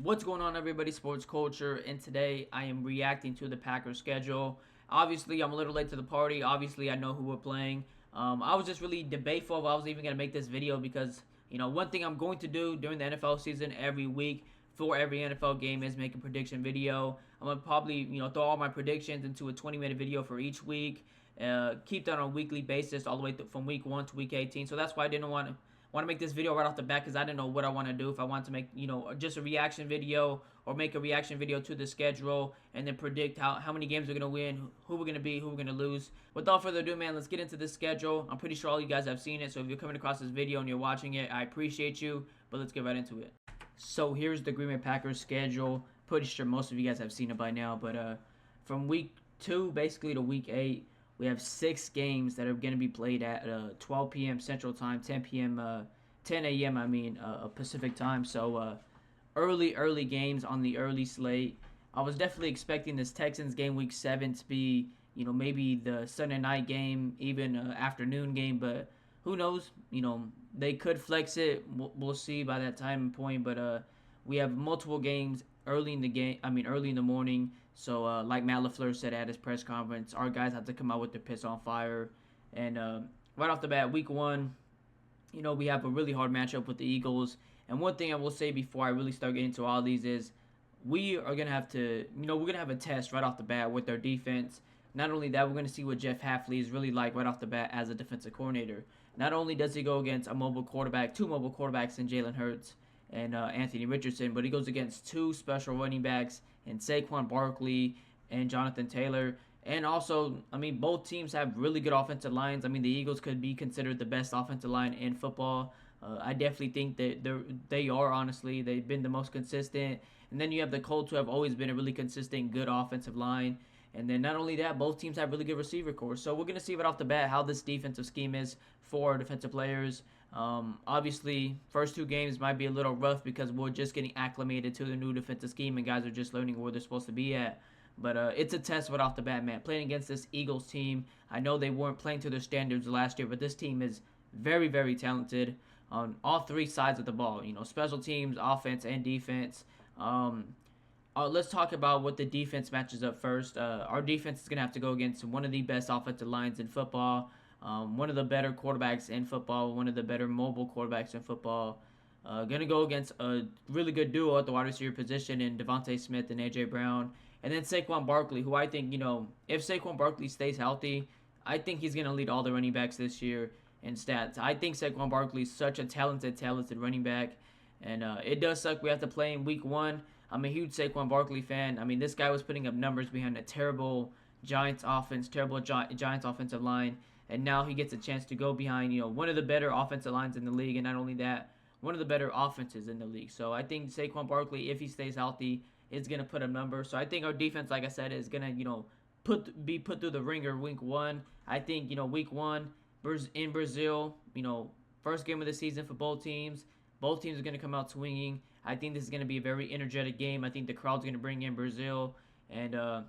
What's going on, everybody? Sports culture, and today I am reacting to the Packers schedule. Obviously, I'm a little late to the party. Obviously, I know who we're playing. I was just really debateful if I was even gonna make this video because one thing I'm going to do during the NFL season every week for every NFL game is make a prediction video. I'm gonna probably throw all my predictions into a 20-minute video for each week. Keep that on a weekly basis all the way from week 1 to week 18. So that's why I didn't want to make this video right off the bat because I didn't know what I want to do. If I want to make, just a reaction video or make a reaction video to the schedule and then predict how many games we're going to win, who we're going to be, who we're going to lose. Without further ado, man, let's get into this schedule. I'm pretty sure all you guys have seen it, so if you're coming across this video and you're watching it, I appreciate you, but let's get right into it. So here's the Green Bay Packers schedule. Pretty sure most of you guys have seen it by now, but from week 2 basically to week 8, we have 6 games that are going to be played at 12 p.m. Central Time, 10 p.m. 10 a.m. Pacific Time. So early games on the early slate. I was definitely expecting this Texans game week 7 to be maybe the Sunday night game, even afternoon game, but who knows? They could flex it. We'll see by that time point. But we have multiple games early in the game. Early in the morning. So like Matt LaFleur said at his press conference, our guys have to come out with their piss on fire. And right off the bat, week 1, we have a really hard matchup with the Eagles. And one thing I will say before I really start getting into all these is we are going to have to, we're going to have a test right off the bat with our defense. Not only that, we're going to see what Jeff Hafley is really like right off the bat as a defensive coordinator. Not only does he go against two mobile quarterbacks in Jalen Hurts and Anthony Richardson, but he goes against 2 special running backs in Saquon Barkley and Jonathan Taylor. And also, both teams have really good offensive lines. The Eagles could be considered the best offensive line in football. I definitely think that they are, honestly. They've been the most consistent. And then you have the Colts, who have always been a really consistent, good offensive line. And then not only that, both teams have really good receiver corps. So we're going to see right off the bat how this defensive scheme is for our defensive players. Obviously, first 2 games might be a little rough because we're just getting acclimated to the new defensive scheme and guys are just learning where they're supposed to be at. But it's a test right off the bat, man. Playing against this Eagles team, I know they weren't playing to their standards last year, but this team is very, very talented on all 3 sides of the ball. Special teams, offense, and defense. Let's talk about what the defense matches up first. Our defense is going to have to go against one of the best offensive lines in football, one of the better quarterbacks in football, one of the better mobile quarterbacks in football. Going to go against a really good duo at the wide receiver position in Devontae Smith and A.J. Brown. And then Saquon Barkley, who I think, if Saquon Barkley stays healthy, I think he's going to lead all the running backs this year in stats. I think Saquon Barkley is such a talented running back. And it does suck we have to play in week 1. I'm a huge Saquon Barkley fan. This guy was putting up numbers behind a terrible Giants offense, terrible Giants offensive line. And now he gets a chance to go behind, one of the better offensive lines in the league. And not only that, one of the better offenses in the league. So I think Saquon Barkley, if he stays healthy, is going to put up numbers. So I think our defense, like I said, is going to, be put through the ringer week 1. I think, week 1 in Brazil, first game of the season for both teams. Both teams are going to come out swinging. I think this is going to be a very energetic game. I think the crowd's going to bring in Brazil. And, I'm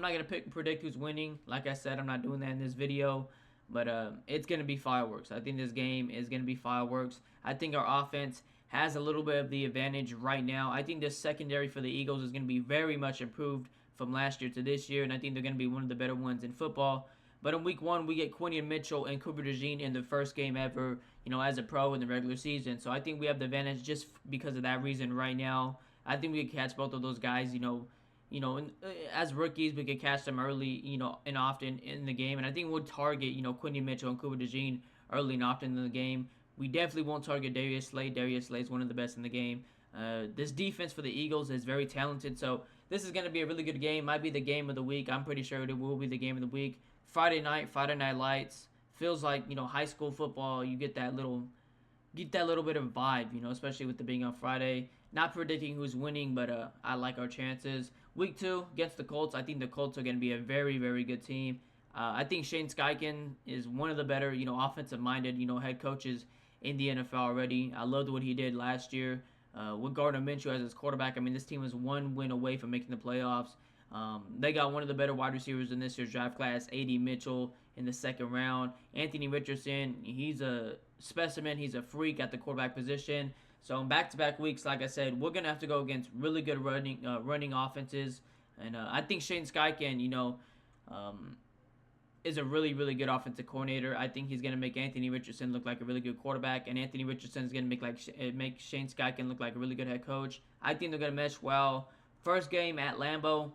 not going to predict who's winning. Like I said, I'm not doing that in this video. But it's going to be fireworks. I think this game is going to be fireworks. I think our offense has a little bit of the advantage right now. I think the secondary for the Eagles is going to be very much improved from last year to this year. And I think they're going to be one of the better ones in football. But in week 1, we get Quinion Mitchell and Cooper DeJean in the first game ever, as a pro in the regular season. So I think we have the advantage just because of that reason right now. I think we can catch both of those guys, as rookies, we could catch them early, and often in the game. And I think we'll target, Quinion Mitchell and Cooper DeJean early and often in the game. We definitely won't target Darius Slay. Darius Slay is one of the best in the game. This defense for the Eagles is very talented. So this is going to be a really good game. Might be the game of the week. I'm pretty sure it will be the game of the week. Friday Night Lights. Feels like, high school football. You get that little bit of vibe, especially with it being on Friday. Not predicting who's winning, but I like our chances. Week 2 against the Colts. I think the Colts are going to be a very, very good team. I think Shane Steichen is one of the better, offensive-minded, head coaches in the NFL already. I loved what he did last year with Gardner Minshew as his quarterback. This team was 1 win away from making the playoffs. They got one of the better wide receivers in this year's draft class, A.D. Mitchell, in the 2nd round. Anthony Richardson, he's a specimen. He's a freak at the quarterback position. So in back-to-back weeks, like I said, we're gonna have to go against really good running offenses, and I think Shane Steichen, um, is a really, really good offensive coordinator. I think he's going to make Anthony Richardson look like a really good quarterback, and Anthony Richardson is going to make Shane Steichen look like a really good head coach. I think they're going to mesh well. First game at Lambeau,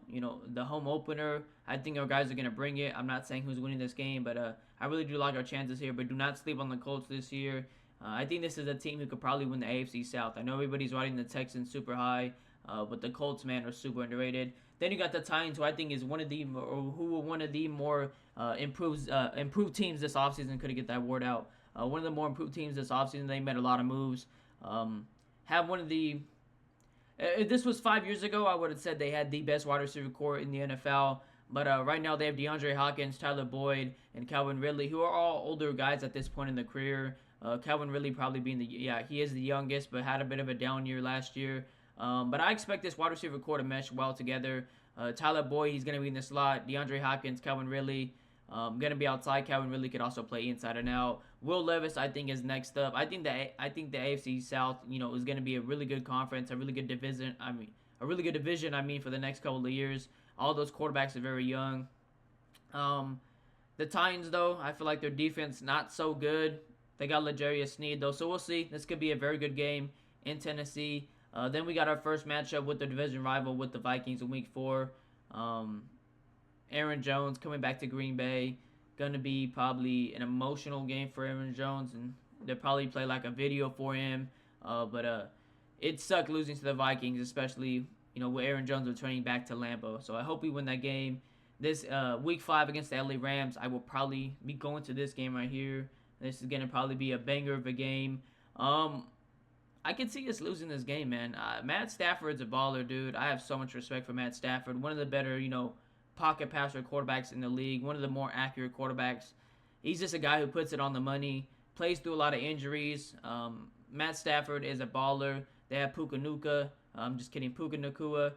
the home opener. I think our guys are going to bring it. I'm not saying who's winning this game, but I really do like our chances here. But do not sleep on the Colts this year. I think this is a team who could probably win the AFC South. I know everybody's riding the Texans super high, but the Colts, man, are super underrated. Then you got the Titans, who I think is one of the more improved teams this offseason. Could get that word out. One of the more improved teams this offseason. They made a lot of moves. Have one of the if this was 5 years ago, I would have said they had the best wide receiver core in the NFL. But right now they have DeAndre Hopkins, Tyler Boyd, and Calvin Ridley, who are all older guys at this point in their career. Calvin Ridley probably being he is the youngest, but had a bit of a down year last year. But I expect this wide receiver core to mesh well together. Tyler Boyd, he's going to be in the slot. DeAndre Hopkins, Calvin Ridley, going to be outside. Calvin Ridley could also play inside and out. Will Levis, I think, is next up. I think the AFC South, is going to be a really good conference, a really good division. For the next couple of years. All those quarterbacks are very young. The Titans, though, I feel like their defense not so good. They got L'Jarius Sneed, though, so we'll see. This could be a very good game in Tennessee. Then we got our first matchup with the division rival with the Vikings in Week 4. Aaron Jones coming back to Green Bay. Going to be probably an emotional game for Aaron Jones, and they'll probably play like a video for him. But it sucked losing to the Vikings, especially with Aaron Jones returning back to Lambeau. So I hope we win that game. This Week 5 against the LA Rams, I will probably be going to this game right here. This is going to probably be a banger of a game. I can see us losing this game, man. Matt Stafford's a baller, dude. I have so much respect for Matt Stafford. One of the better, pocket passer quarterbacks in the league. One of the more accurate quarterbacks. He's just a guy who puts it on the money. Plays through a lot of injuries. Matt Stafford is a baller. They have Puka Nacua. Puka Nacua.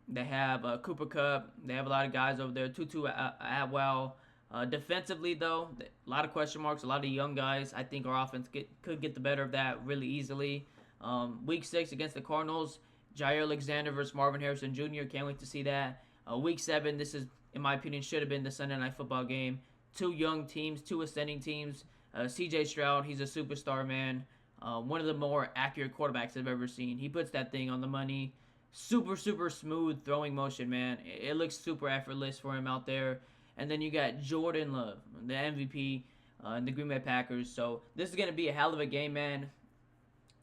They have Cooper Kupp. They have a lot of guys over there. Tutu Atwell. Defensively, though, a lot of question marks, a lot of young guys. I think our offense could get the better of that really easily. Week 6 against the Cardinals, Jair Alexander versus Marvin Harrison Jr. Can't wait to see that. Week 7, this is, in my opinion, should have been the Sunday Night Football game. Two young teams, two ascending teams. CJ Stroud, he's a superstar, man. One of the more accurate quarterbacks I've ever seen. He puts that thing on the money. Super, super smooth throwing motion, man. It looks super effortless for him out there. And then you got Jordan Love, the MVP, in the GreenBayPackers. So this is going to be a hell of a game, man.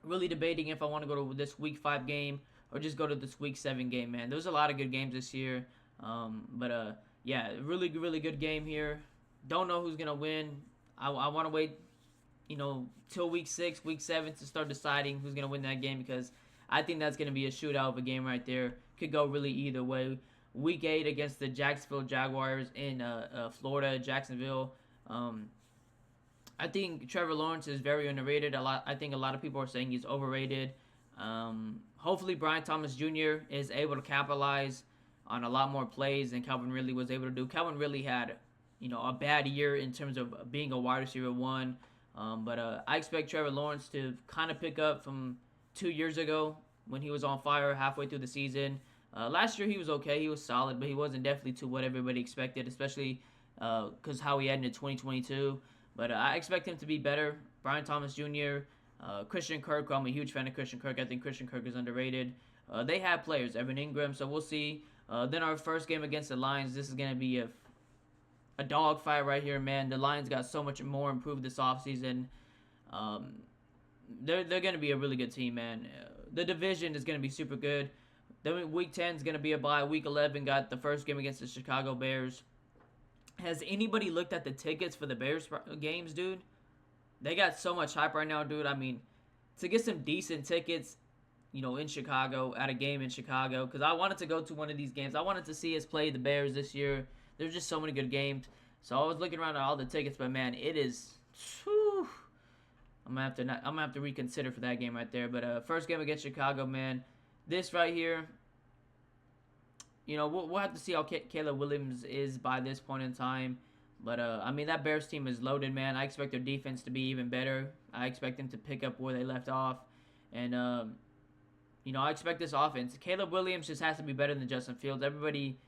Really debating if I want to go to this Week 5 game or just go to this Week 7 game, man. There's a lot of good games this year. Yeah, really, really good game here. Don't know who's going to win. I want to wait, till Week 6, Week 7 to start deciding who's going to win that game because I think that's going to be a shootout of a game right there. Could go really either way. Week 8 against the Jacksonville Jaguars in Florida, Jacksonville. I think Trevor Lawrence is very underrated. I think a lot of people are saying he's overrated. Hopefully Brian Thomas Jr. is able to capitalize on a lot more plays than Calvin Ridley was able to do. Calvin Ridley had, a bad year in terms of being a wide receiver 1. But I expect Trevor Lawrence to kind of pick up from 2 years ago when he was on fire halfway through the season. Last year he was okay, he was solid, but he wasn't definitely to what everybody expected, especially because how he ended 2022. But I expect him to be better. Brian Thomas Jr., Christian Kirk, I'm a huge fan of Christian Kirk. I think Christian Kirk is underrated. They have players, Evan Ingram, so we'll see. Then our first game against the Lions, this is going to be a dogfight right here, man. The Lions got so much more improved this offseason. They're going to be a really good team, man. The division is going to be super good. Then Week 10 is going to be a bye. Week 11 got the first game against the Chicago Bears. Has anybody looked at the tickets for the Bears games, dude? They got so much hype right now, dude. I mean, to get some decent tickets, in Chicago, at a game in Chicago, because I wanted to go to one of these games. I wanted to see us play the Bears this year. There's just so many good games. So I was looking around at all the tickets, but man, it is. Whew, I'm gonna have to reconsider for that game right there. But first game against Chicago, man. This right here, we'll have to see how Caleb Williams is by this point in time. But, that Bears team is loaded, man. I expect their defense to be even better. I expect them to pick up where they left off. And I expect this offense. Caleb Williams just has to be better than Justin Fields. Everybody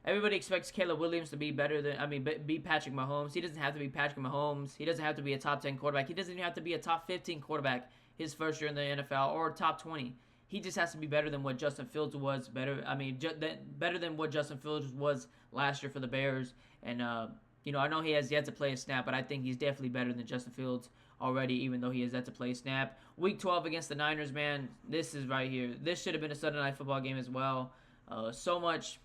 expects Caleb Williams to be better than, be Patrick Mahomes. He doesn't have to be Patrick Mahomes. He doesn't have to be a top 10 quarterback. He doesn't even have to be a top 15 quarterback his first year in the NFL or top 20. He just has to be better than what Justin Fields was. Better than what Justin Fields was last year for the Bears. And I know he has yet to play a snap, but I think he's definitely better than Justin Fields already, even though he has yet to play a snap. Week 12 against the Niners, man. This is right here. This should have been a Sunday Night Football game as well. So much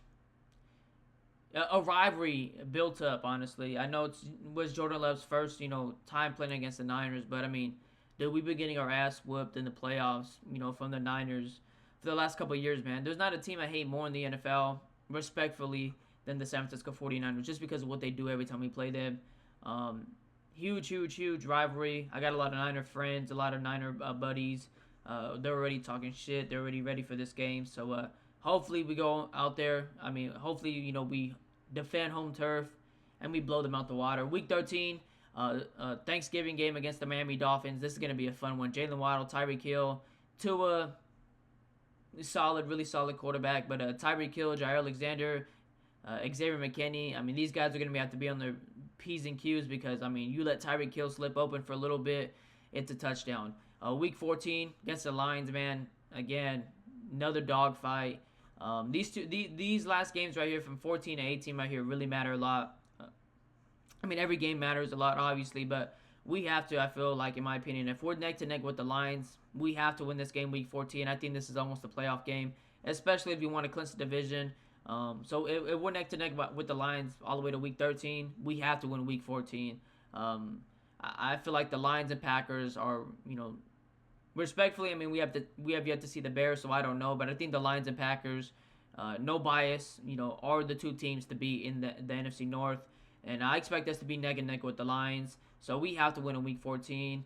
a rivalry built up, honestly. I know it was Jordan Love's first, time playing against the Niners, but dude, we've been getting our ass whooped in the playoffs, from the Niners for the last couple of years, man. There's not a team I hate more in the NFL, respectfully, than the San Francisco 49ers, just because of what they do every time we play them. Huge rivalry. I got a lot of Niner friends, a lot of Niner buddies. They're already talking shit. They're already ready for this game. So hopefully we go out there. Hopefully, we defend home turf and we blow them out the water. Week 13, Thanksgiving game against the Miami Dolphins. This is going to be a fun one. Jalen Waddle, Tyreek Hill, Tua, really solid quarterback. But Tyreek Hill, Jair Alexander, Xavier McKinney. These guys are going to have to be on their P's and Q's because, you let Tyreek Hill slip open for a little bit, it's a touchdown. Week 14 against the Lions, man. Again, another dogfight. These last games right here from 14 to 18 right here really matter a lot. Every game matters a lot, obviously, but we have to, I feel like, in my opinion, if we're neck to neck with the Lions, we have to win this game week 14. I think this is almost a playoff game, especially if you want to clinch the division. So if we're neck to neck with the Lions all the way to week 13, we have to win week 14. I feel like the Lions and Packers are, respectfully, we have yet to see the Bears, so I don't know, but I think the Lions and Packers, no bias, are the two teams to be in the NFC North, and I expect us to be neck and neck with the Lions, so we have to win in week 14.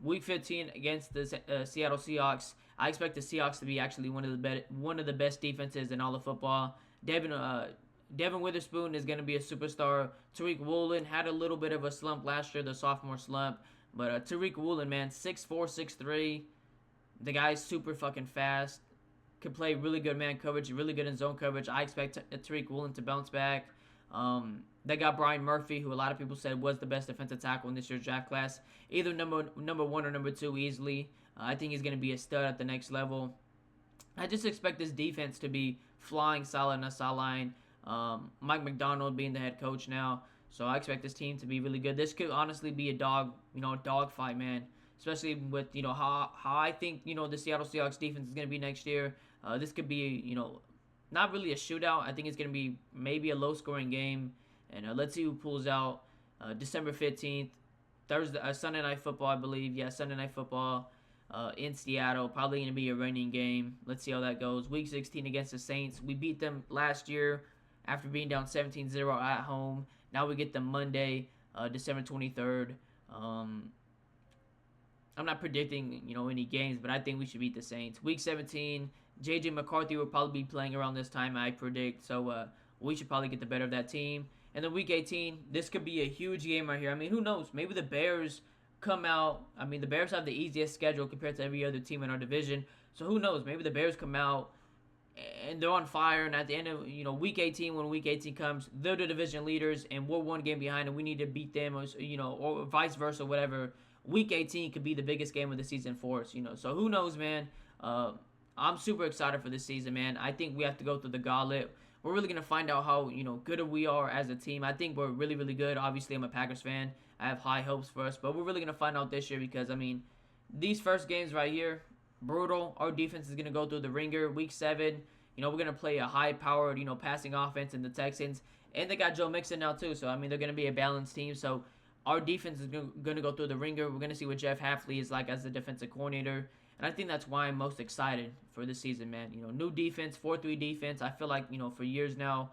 Week 15 against the Seattle Seahawks, I expect the Seahawks to be actually one of the best defenses in all of football. Devin Witherspoon is going to be a superstar. Tariq Woolen had a little bit of a slump last year, the sophomore slump. But Tariq Woolen, man, 6'4", 6'3". The guy's super fucking fast. Could play really good man coverage, really good in zone coverage. I expect Tariq Woolen to bounce back. They got Brian Murphy, who a lot of people said was the best defensive tackle in this year's draft class. Either number one or number two easily. I think he's going to be a stud at the next level. I just expect this defense to be flying solid on the sideline. Mike McDonald being the head coach now. So I expect this team to be really good. This could honestly be a dog fight, man. Especially with, how I think, the Seattle Seahawks defense is going to be next year. This could be, not really a shootout. I think it's going to be maybe a low-scoring game. And let's see who pulls out. December 15th, Sunday Night Football, I believe. Yeah, Sunday Night Football in Seattle. Probably going to be a raining game. Let's see how that goes. Week 16 against the Saints. We beat them last year after being down 17-0 at home. Now we get them Monday, December 23rd. I'm not predicting, any games, but I think we should beat the Saints. Week 17, J.J. McCarthy will probably be playing around this time, I predict. So we should probably get the better of that team. And then Week 18, this could be a huge game right here. Who knows? Maybe the Bears come out. The Bears have the easiest schedule compared to every other team in our division. So who knows? Maybe the Bears come out and they're on fire, and at the end of week 18, when week 18 comes, they're the division leaders, and we're one game behind, and we need to beat them, or vice versa, whatever. Week 18 could be the biggest game of the season for us, So who knows, man? I'm super excited for this season, man. I think we have to go through the gauntlet. We're really gonna find out how good we are as a team. I think we're really, really good. Obviously, I'm a Packers fan. I have high hopes for us, but we're really gonna find out this year because these first games right here. Brutal. Our defense is going to go through the ringer. Week 7, we're going to play a high-powered, passing offense in the Texans. And they got Joe Mixon now, too. So, they're going to be a balanced team. So, our defense is going to go through the ringer. We're going to see what Jeff Hafley is like as the defensive coordinator. And I think that's why I'm most excited for this season, man. New defense, 4-3 defense. I feel like, for years now,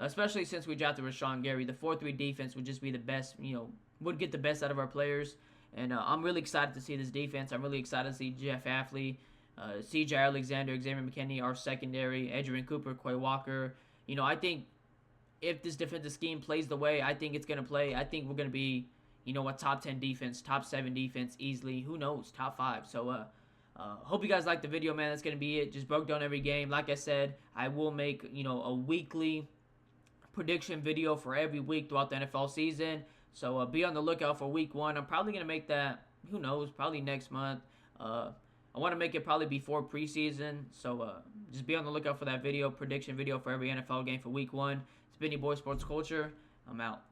especially since we drafted Rashawn Gary, the 4-3 defense would just be the best, would get the best out of our players. And I'm really excited to see this defense. I'm really excited to see Jeff Hafley, C.J. Alexander, Xavier McKinney, our secondary, Adrian Cooper, Quay Walker. I think if this defensive scheme plays the way I think it's going to play, I think we're going to be, a top 10 defense, top 7 defense easily. Who knows? Top 5. So Hope you guys liked the video, man. That's going to be it. Just broke down every game. Like I said, I will make, a weekly prediction video for every week throughout the NFL season. So be on the lookout for week 1. I'm probably going to make that, who knows, probably next month. I want to make it probably before preseason. So just be on the lookout for that video, prediction video for every NFL game for week 1. It's been your boy Sports Culture. I'm out.